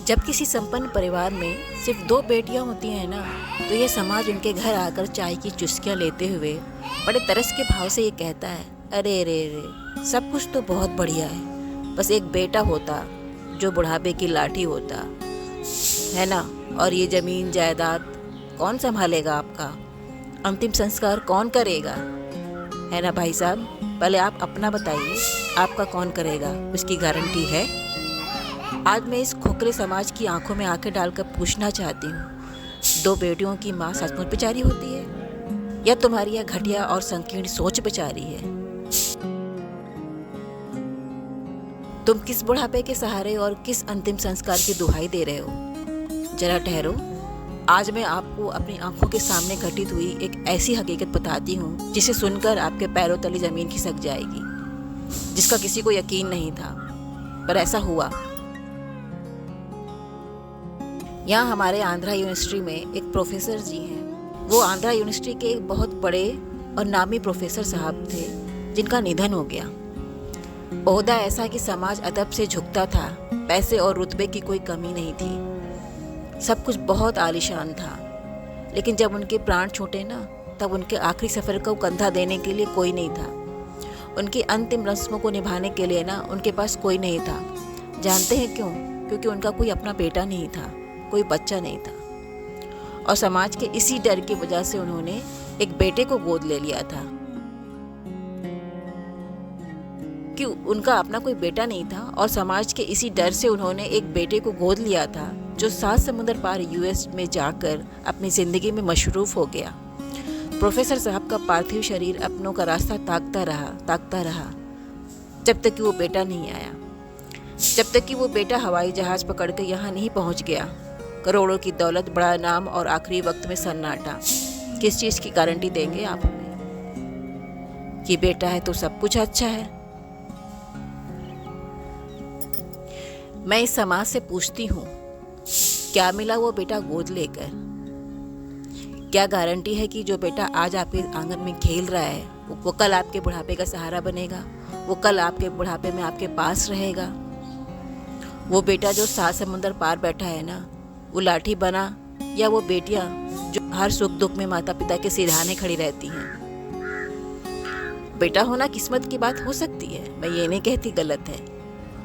जब किसी संपन्न परिवार में सिर्फ 2 बेटियां होती हैं ना, तो यह समाज उनके घर आकर चाय की चुस्कियां लेते हुए बड़े तरस के भाव से ये कहता है, अरे रे रे, सब कुछ तो बहुत बढ़िया है, बस एक बेटा होता जो बुढ़ापे की लाठी होता, है ना। और ये ज़मीन जायदाद कौन संभालेगा, आपका अंतिम संस्कार कौन करेगा, है ना भाई साहब। पहले आप अपना बताइए, आपका कौन करेगा, उसकी गारंटी है। आज मैं इस खोखले समाज की आंखों में आंखें डालकर पूछना चाहती हूँ, 2 बेटियों की माँ सचमुच बेचारी होती है या तुम्हारी यह घटिया और संकीर्ण सोच बेचारी है। तुम किस बुढ़ापे के सहारे और किस अंतिम संस्कार की दुहाई दे रहे हो? जरा ठहरो, आज मैं आपको अपनी आंखों के सामने घटित हुई एक ऐसी हकीकत बताती हूँ जिसे सुनकर आपके पैरों तले जमीन खिसक जाएगी, जिसका किसी को यकीन नहीं था, पर ऐसा हुआ। यहाँ हमारे आंध्रा यूनिवर्सिटी में एक प्रोफेसर जी हैं। वो आंध्रा यूनिवर्सिटी के एक बहुत बड़े और नामी प्रोफेसर साहब थे, जिनका निधन हो गया। ओहदा ऐसा कि समाज अदब से झुकता था, पैसे और रुतबे की कोई कमी नहीं थी, सब कुछ बहुत आलीशान था। लेकिन जब उनके प्राण छूटे ना, तब उनके आखिरी सफ़र को कंधा देने के लिए कोई नहीं था। उनकी अंतिम रस्मों को निभाने के लिए ना उनके पास कोई नहीं था। जानते हैं क्यों? क्योंकि उनका कोई अपना बेटा नहीं था, कोई बच्चा नहीं था। और समाज के इसी डर की वजह से उन्होंने एक बेटे को गोद ले लिया था। कि उनका अपना कोई बेटा नहीं था और समाज के इसी डर से उन्होंने एक बेटे को गोद लिया था, जो 7 समुंदर पार यूएस में जाकर अपनी ज़िंदगी में मशरूफ़ हो गया। प्रोफेसर साहब का पार्थिव शरीर अपनों का रास्ता ताकता रहा, जब तक कि वो बेटा नहीं आया, जब तक कि वो बेटा हवाई जहाज़ पकड़ कर यहाँ नहीं पहुँच गया। करोड़ों की दौलत, बड़ा नाम और आखिरी वक्त में सन्नाटा। किस चीज़ की गारंटी देंगे आप हमें कि बेटा है तो सब कुछ अच्छा है? मैं इस समाज से पूछती हूँ, क्या मिला वो बेटा गोद लेकर? क्या गारंटी है कि जो बेटा आज आपके आंगन में खेल रहा है वो कल आपके बुढ़ापे का सहारा बनेगा, वो कल आपके बुढ़ापे में आपके पास रहेगा? वो बेटा जो 7 समुंदर पार बैठा है ना, वो लाठी बना, या वो बेटियां जो हर सुख दुख में माता पिता के सिरहाने खड़ी रहती हैं? बेटा होना किस्मत की बात हो सकती है, मैं ये नहीं कहती गलत है,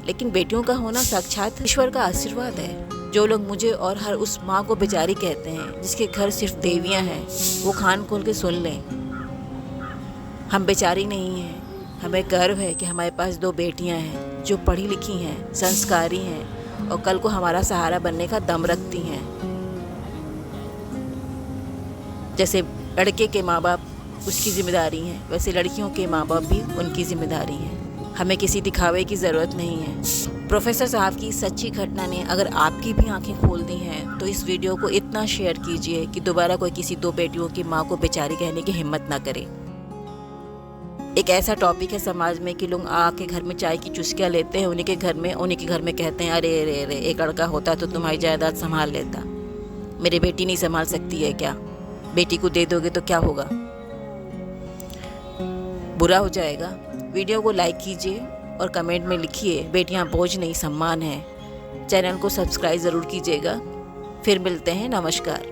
लेकिन बेटियों का होना साक्षात ईश्वर का आशीर्वाद है। जो लोग मुझे और हर उस माँ को बेचारी कहते हैं जिसके घर सिर्फ देवियाँ हैं, वो कान खोल के सुन लें। हम बेचारी नहीं हैं, हमें गर्व है कि हमारे पास 2 बेटियां हैं जो पढ़ी लिखी हैं, संस्कारी हैं और कल को हमारा सहारा बनने का दम रखती हैं। जैसे लड़के के माँ बाप उसकी जिम्मेदारी हैं, वैसे लड़कियों के माँ बाप भी उनकी जिम्मेदारी हैं। हमें किसी दिखावे की ज़रूरत नहीं है। प्रोफेसर साहब की सच्ची घटना ने अगर आपकी भी आंखें खोल दी हैं, तो इस वीडियो को इतना शेयर कीजिए कि दोबारा कोई किसी 2 बेटियों की माँ को बेचारी कहने की हिम्मत ना करे। एक ऐसा टॉपिक है समाज में कि लोग आके घर में चाय की चुस्कियाँ लेते हैं, उन्हीं के घर में कहते हैं, अरे रे रे, एक लड़का होता तो तुम्हारी जायदाद संभाल लेता। मेरी बेटी नहीं संभाल सकती है क्या? बेटी को दे दोगे तो क्या होगा? बुरा हो जाएगा। वीडियो को लाइक कीजिए और कमेंट में लिखिए, बेटियां बोझ नहीं सम्मान है। चैनल को सब्सक्राइब ज़रूर कीजिएगा। फिर मिलते हैं, नमस्कार।